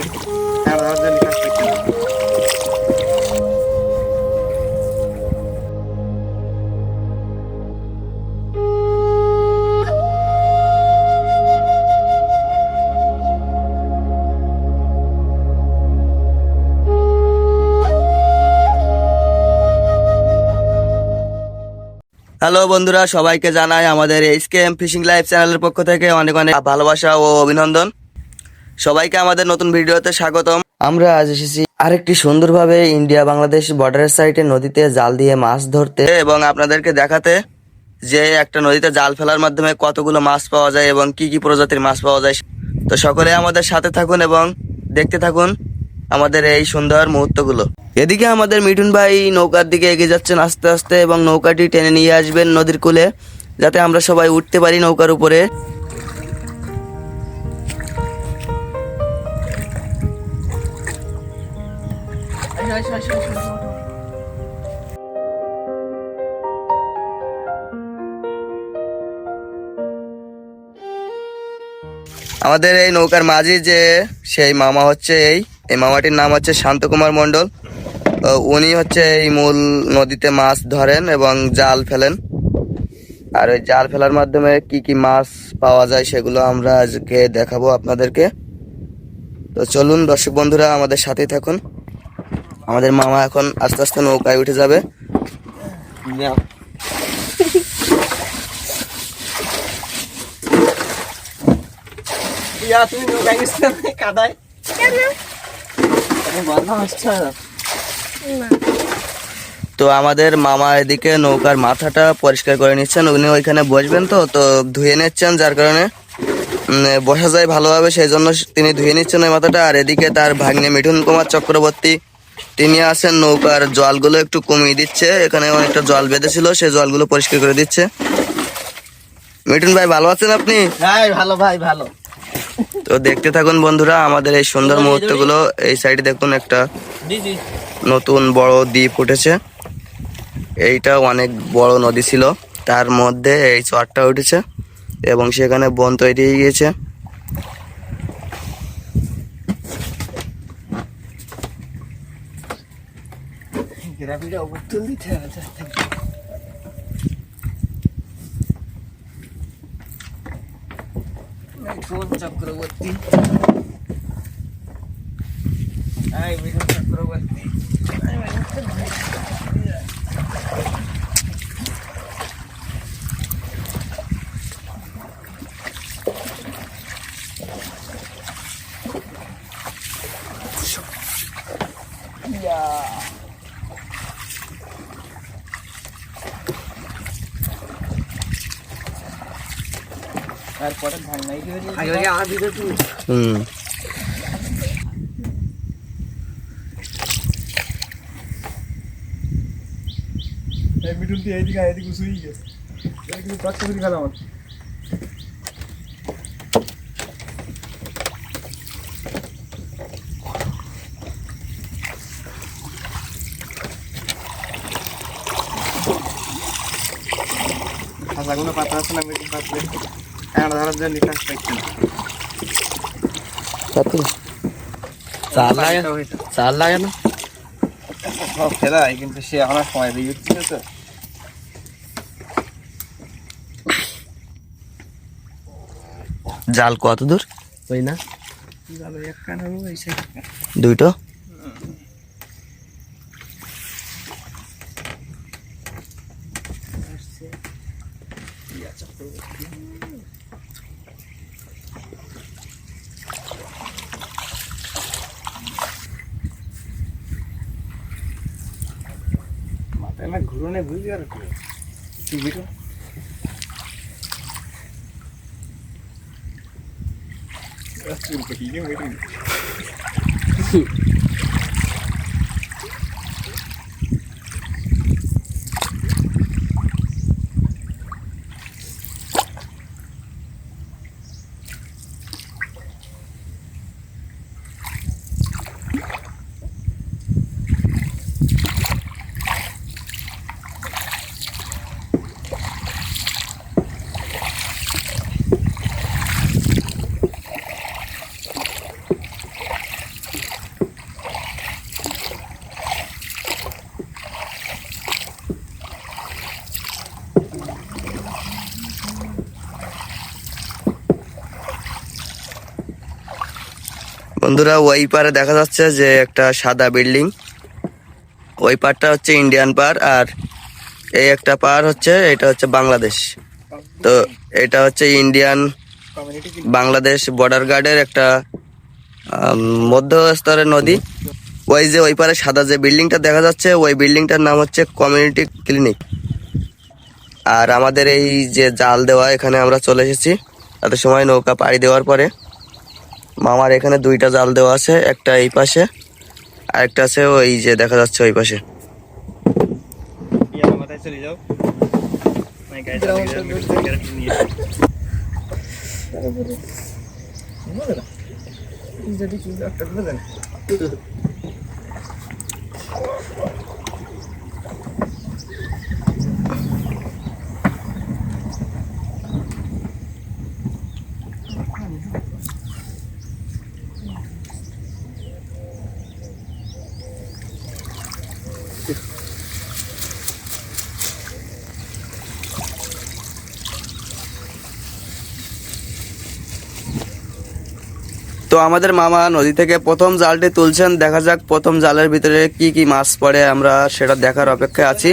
Hello বন্ধুরা, সবাইকে জানাই আমাদের এইচকেএম ফিশিং লাইভ চ্যানেলের পক্ষ থেকে অনেক অনেক ভালোবাসা ও অভিনন্দন। সবাইকে আমাদের নতুন ভিডিওতে স্বাগতম। আমরা আজ এসেছি আরেকটি সুন্দরভাবে ইন্ডিয়া বাংলাদেশ বর্ডারের সাইডে নদীতে জাল দিয়ে মাছ ধরতে এবং আপনাদেরকে দেখাতে যে একটা নদীতে জাল ফেলার মাধ্যমে কতগুলো মাছ পাওয়া যায় এবং কি কি প্রজাতির মাছ পাওয়া যায়। তো সকলে আমাদের সাথে থাকুন এবং দেখতে থাকুন আমাদের এই সুন্দর মুহূর্তগুলো। এদিকে আমাদের মিঠুন ভাই নৌকার দিকে এগিয়ে যাচ্ছেন আস্তে আস্তে এবং নৌকাটি টেনে নিয়ে আসবেন নদীর কূলে, যাতে আমরা সবাই উঠতে পারি নৌকার উপরে। আমাদের এই নৌকার মাঝি যে সেই মামা হচ্ছে এই মামাটির নাম হচ্ছে শান্তকুমার মণ্ডল। উনি হচ্ছে এই মূল নদীতে মাছ ধরেন এবং জাল ফেলেন। আর ওই জাল ফেলার মাধ্যমে কি কি মাছ পাওয়া যায় সেগুলো আমরা আজকে দেখাবো আপনাদেরকে। তো চলুন দর্শক বন্ধুরা, আমাদের সাথেই থাকুন। আমাদের মামা এখন আস্তে আস্তে নৌকায় উঠে যাবে। তো আমাদের মামা এদিকে নৌকার মাথাটা পরিষ্কার করে নিচ্ছেন, উনি ওইখানে বসবেন তো ধুয়ে নিচ্ছেন, যার কারণে বসা যায় ভালোভাবে, সেই জন্য তিনি ধুয়ে নিচ্ছেন ওই মাথাটা। আর এদিকে তার ভাগ্নে মিঠুন কুমার চক্রবর্তী, তিনি আছেন নৌকার জলগুলো একটু কমিয়ে দিচ্ছে, এখানে অনেকটা জল বেঁধেছিল সেই জলগুলো পরিষ্কার করে দিচ্ছে। মিঠুন ভাই ভালো আছেন আপনি? হ্যাঁ ভালো ভাই, ভালো। তো দেখতে থাকুন বন্ধুরা আমাদের এই সুন্দর মুহূর্তগুলো। এই সাইডে দেখুন একটা নতুন বড় দ্বীপ উঠেছে। এইটা অনেক বড় নদী ছিল, তার মধ্যে এই চরটা উঠেছে এবং সেখানে বন তৈরি হয়ে গিয়েছে। চক্রবর্তী, চক্রবর্তী তারপরে ধান নাই মিডল দিয়ে এইদিকে এদিকে শুয়ে গেছে, কিন্তু কষ্ট করে গেল আমার। খাঁচাগুলো পাতা আছে না, মিডল পাতলে কাঁড়া ধরার জন্য নিকাশ পাইছে না। চাল লাগে না সব ফেলাই, কিন্তু সে আমার সময় দিয়ে দিচ্ছে তো। জাল কত দূর ওই না এক কানা দুইটো। মাথায় না ঘুরনে বুঝি আর কি ভিডিও চুল পেটিয়ে মেরে বন্ধুরা ওই পারে দেখা যাচ্ছে যে একটা সাদা বিল্ডিং, ওই পারটা হচ্ছে ইন্ডিয়ান পার, আর এই একটা পার হচ্ছে এটা হচ্ছে বাংলাদেশ। তো এটা হচ্ছে ইন্ডিয়ান কমিউনিটি বাংলাদেশ বর্ডার গার্ডের একটা মধ্য স্তরের নদী। ওই যে ওই পারে সাদা যে বিল্ডিংটা দেখা যাচ্ছে ওই বিল্ডিংটার নাম হচ্ছে কমিউনিটি ক্লিনিক। আর আমাদের এই যে জাল দেওয়া, এখানে আমরা চলে এসেছি এত সময় নৌকা পাড়ি দেওয়ার পরে। মামার এখানে দুইটা জাল দেওয়া আছে, একটা এই পাশে আর একটা আছে ওই যে দেখা যাচ্ছে ওই পাশে। ইয়ার মাথায় চলে যাও। নাই গাইস নিয়ে যদি কি একটা করে দেন। তো আমাদের মামা নদী থেকে প্রথম জালটি তুলছেন, দেখা যাক প্রথম জালের ভিতরে কি কি মাছ পড়ে, আমরা সেটা দেখার অপেক্ষায় আছি।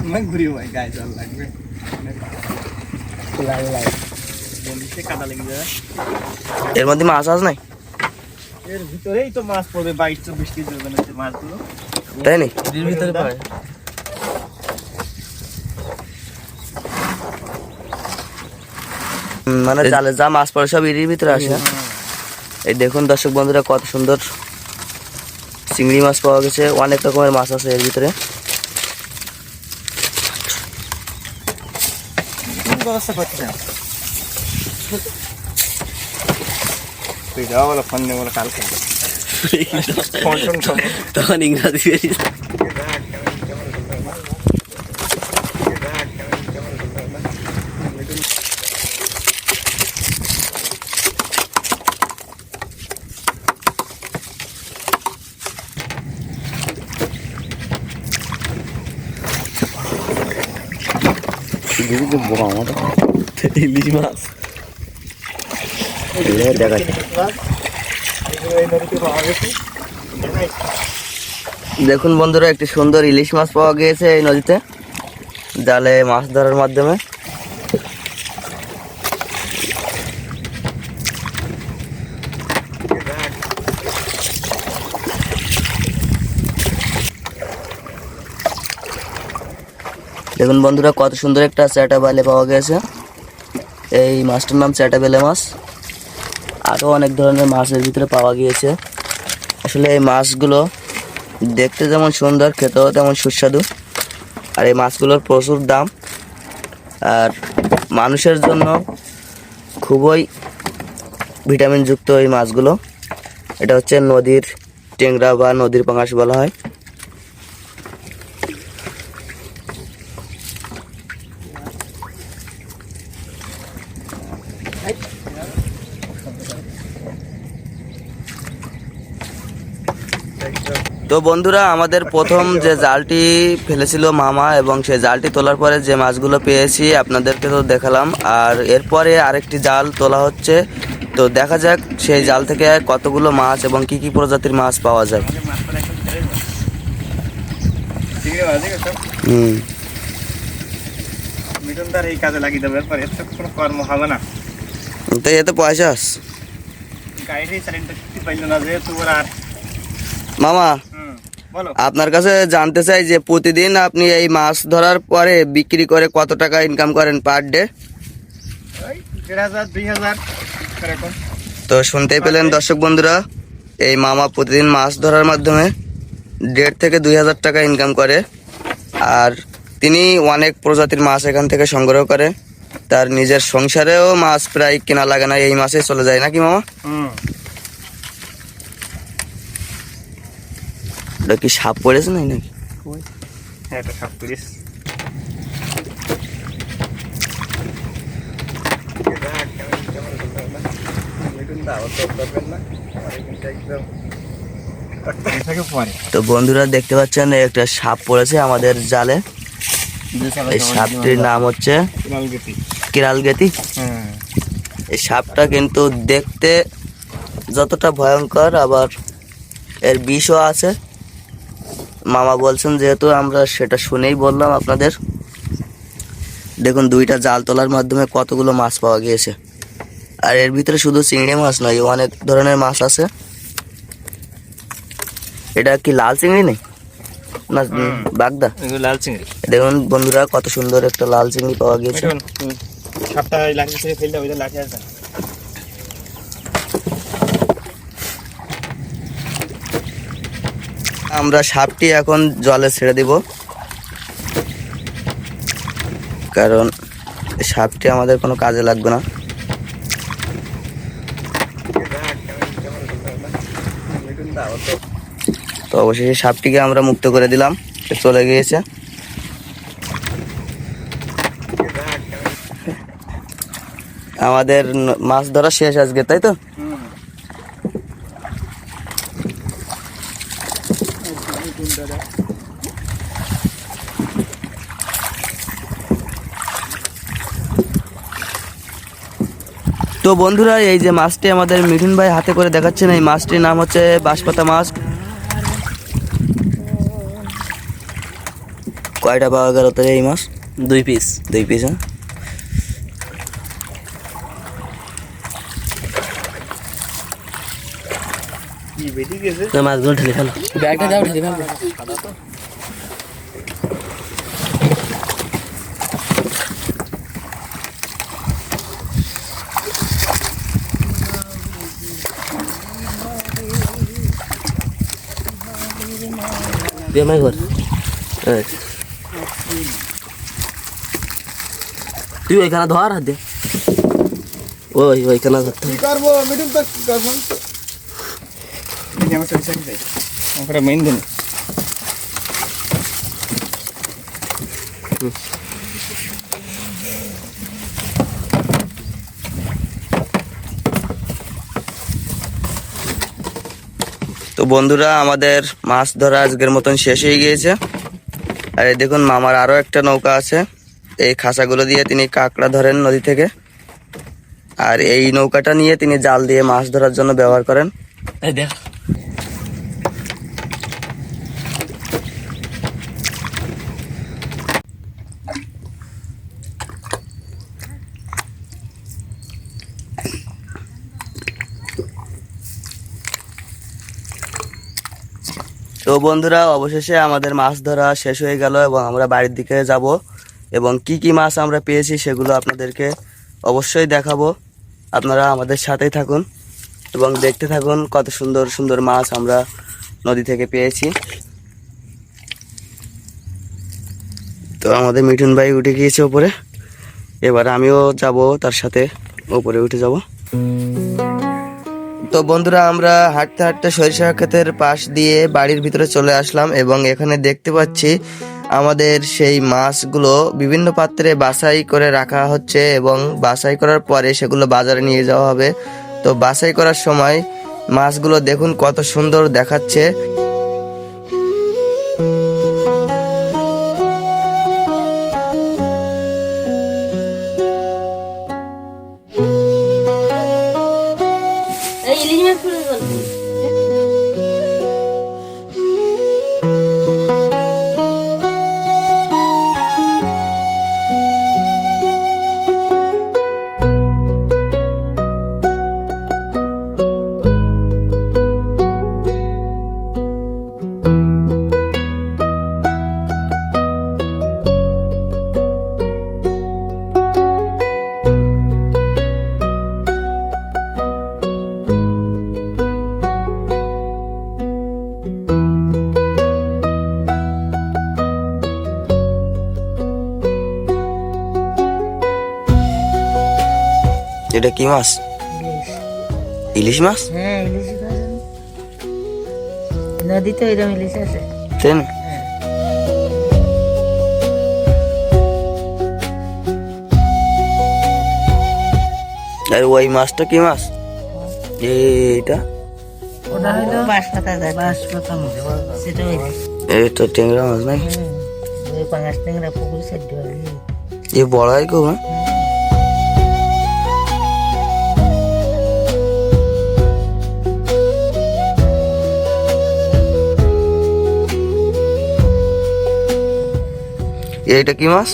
অনেক ঘুরি ভাই গায়ে জল লাগবে। বন্দিতে কাদা লেগে যাবে। এর মধ্যে মাছ আছে নাই, এর ভিতরেই তো মাছ পড়বে 22-24 কেজি ওজনের যে মাছগুলো। তাই নি? এর ভিতরে পড়ে। মানে জালে যা মাছ পড়ে সব এরই ভিতরে আসে। এই দেখুন দর্শক বন্ধুরা কত সুন্দর চিংড়ি মাছ পাওয়া গেছে, অনেক রকমের মাছ আছে এর ভিতরে। ব্যবস্থা করছি না। তুই যাও বলো, ফোন নেই বলো কালকে। ফোন তখন ইংরাজি বেশি। ইলিশ মাছ দেখা দেখুন বন্ধুরা, একটি সুন্দর ইলিশ মাছ পাওয়া গিয়েছে এই নদীতে জালে মাছ ধরার মাধ্যমে। দেখুন বন্ধুরা কত সুন্দর একটা চ্যাটা বেলে পাওয়া গেছে। এই মাছটার নাম চ্যাটা বেলে মাছ। আরও অনেক ধরনের মাছের ভিতরে পাওয়া গিয়েছে। আসলে এই মাছগুলো দেখতে যেমন সুন্দর, খেতেও তেমন সুস্বাদু। আর এই মাছগুলোর প্রচুর দাম, আর মানুষের জন্য খুবই ভিটামিনযুক্ত এই মাছগুলো। এটা হচ্ছে নদীর টেংরা বা নদীর পাঙাশ বলা হয়। তো বন্ধুরা, আমাদের প্রথম যে জালটি ফেলেছিল মামা, এবং সেই জালটি তোলার পরে যে মাছগুলো পেয়েছি আপনাদেরকে তো দেখালাম। আর এরপরে আরেকটি জাল তোলা হচ্ছে, তো দেখা যাক সেই জাল থেকে কতগুলো মাছ এবং কি কি প্রজাতির মাছ পাওয়া যায়। মিটনদার এই কাজে লাগিয়ে দেবে, এরপর এর তো কোনো কর্ম হবে না। তো এতে পয়সা আছে গাড়ি চ্যালেঞ্জটা শিখতে পাইল না যেহেতু ওর। আর মামা, বলো, আপনার কাছে জানতে চাই যে প্রতিদিন আপনি এই মাছ ধরার পরে বিক্রি করে কত টাকা ইনকাম করেন পার ডে? ওই 1,500-2,000 এরকম। তো শুনতেই পেলেন দর্শক বন্ধুরা, এই মামা প্রতিদিন মাছ ধরার মাধ্যমে 1,500 থেকে 2,000 টাকা ইনকাম করে। আর তিনি অনেক প্রজাতির মাছ এখান থেকে সংগ্রহ করে, তার নিজের সংসারেও মাছ প্রায় কেনা লাগে না, এই মাছে চলে যায় নাকি মামা? এটা কি সাপ পড়েছে নাই নাকি? হ্যাঁ, এটা সাপ পুলিশ। তো বন্ধুরা দেখতে পাচ্ছেন একটা সাপ পড়েছে আমাদের জালে। এই সাপটির নাম হচ্ছে কিরালগেতি। এই সাপটা কিন্তু দেখতে যতটা ভয়ঙ্কর আবার এর বিষও আছে। মামা বলছেন যেহেতু আমরা সেটা শুনেই বললাম আপনাদের। দেখুন দুইটা জাল তোলার মাধ্যমে কতগুলো মাছ পাওয়া গিয়েছে। আর এর ভিতরে শুধু চিংড়ি মাছ নয়, অনেক ধরনের মাছ আছে। এটা কি লাল চিংড়ি নেই না বাগদা? লাল চিংড়ি। দেখুন বন্ধুরা কত সুন্দর একটা লাল চিংড়ি পাওয়া গিয়েছে। সাপটা লাঠি থেকে ফেলতে ওইটা লাঠি আছে। আমরা সাপটি এখন জলে ছেড়ে দিব, কারণ সাপটি আমাদের কোনো কাজে লাগবে না। তো অবশেষে সাপটিকে আমরা মুক্ত করে দিলাম, সে চলে গিয়েছে। আমাদের মাছ ধরা শেষ আজকে, তাই তো? তো বন্ধুরা এই যে মাছটি আমাদের মিঠুন ভাই হাতে করে দেখাচ্ছেন, এই মাছটির নাম হচ্ছে বাঁশপাতা মাছ। কয়টা পাওয়া গেল তো এই মাছ? 2 পিস। 2 পিস। হ্যাঁ, কি বেটি গেছে? না মাছগুলো ঢেলে ফেলো, ব্যাগটা দাও ঢেলে ফেলো। বেমাই ঘর তুই ওইখানে ধর হাত দে, ওইখানে ধরতে কি করবো মিঠুন তো করবো আমার চলছে আমার মেইন দিন। তো বন্ধুরা আমাদের মাছ ধরা আজকের মতন শেষ হয়ে গিয়েছে। আর এই দেখুন মামার আরো একটা নৌকা আছে, এই খাঁচাগুলো দিয়ে তিনি কাঁকড়া ধরেন নদী থেকে। আর এই নৌকাটা নিয়ে তিনি জাল দিয়ে মাছ ধরার জন্য ব্যবহার করেন। এই দেখ তো বন্ধুরা অবশেষে আমাদের মাছ ধরা শেষ হয়ে গেল এবং আমরা বাড়ির দিকে যাব এবং কি কি মাছ আমরা পেয়েছি সেগুলো আপনাদেরকে অবশ্যই দেখাবো। আপনারা আমাদের সাথেই থাকুন এবং দেখতে থাকুন কত সুন্দর সুন্দর মাছ আমরা নদী থেকে পেয়েছি। তো আমাদের মিঠুন ভাই উঠে গিয়েছে উপরে, এবার আমিও যাব তার সাথে, উপরে উঠে যাব। তো বন্ধুরা আমরা হাঁটতে হাঁটতে সরিষা ক্ষেতের পাশ দিয়ে বাড়ির ভিতরে চলে আসলাম এবং এখানে দেখতে পাচ্ছি আমাদের সেই মাছগুলো বিভিন্ন পাত্রে বাছাই করে রাখা হচ্ছে এবং বাছাই করার পরে সেগুলো বাজারে নিয়ে যাওয়া হবে। তো বাছাই করার সময় মাছগুলো দেখুন কত সুন্দর দেখাচ্ছে। এটা কি মাছ? ইলিশ মাছ? হ্যাঁ ইলিশ নদীতে ওইরকম ইলিশ আছে। তাই না? আর ওই মাছটা কি মাছ? এইটা ওটা হলো বাঁশপাতা মাছ, সেটা এটা ট্যাংরা মাছ নাকি? ওই পাঙাশ ট্যাংরা পুকুর সেদ্ধ এ বড় হয় খুব। হ্যাঁ এইটা কি মাছ?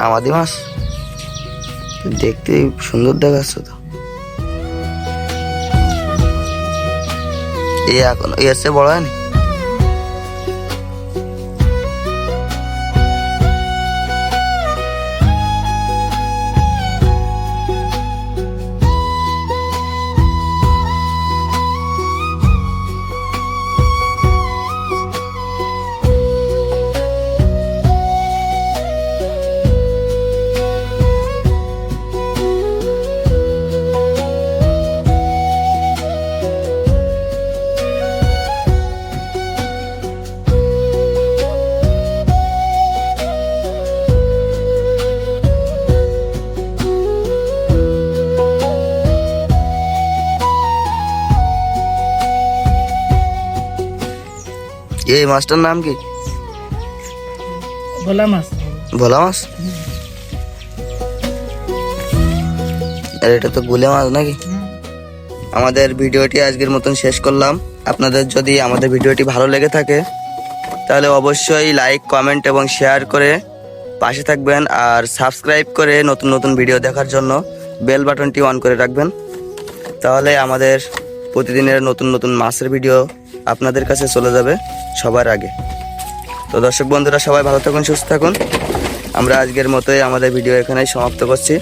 আমাদি মাছ। দেখতে সুন্দর দেখাচ্ছে তো। এই এখন এর চেয়ে বড় হয়নি? এই মাছটার নাম কি? ভোলা মাছ। ভোলা মাছ? আর এটা তো গুলে মাছ নাকি? আমাদের ভিডিওটি আজকের মতন শেষ করলাম। আপনাদের যদি আমাদের ভিডিওটি ভালো লেগে থাকে তাহলে অবশ্যই লাইক, কমেন্ট এবং শেয়ার করে পাশে থাকবেন। আর সাবস্ক্রাইব করে নতুন নতুন ভিডিও দেখার জন্য বেল বাটনটি অন করে রাখবেন। তাহলে আমাদের প্রতিদিনের নতুন নতুন মাছের ভিডিও আপনাদের কাছে চলে যাবে সবার আগে। তো দর্শক বন্ধুরা, সবাই ভালো থাকুন, সুস্থ থাকুন। আমরা আজকের মতোই আমাদের ভিডিও এখানেই সমাপ্ত করছি।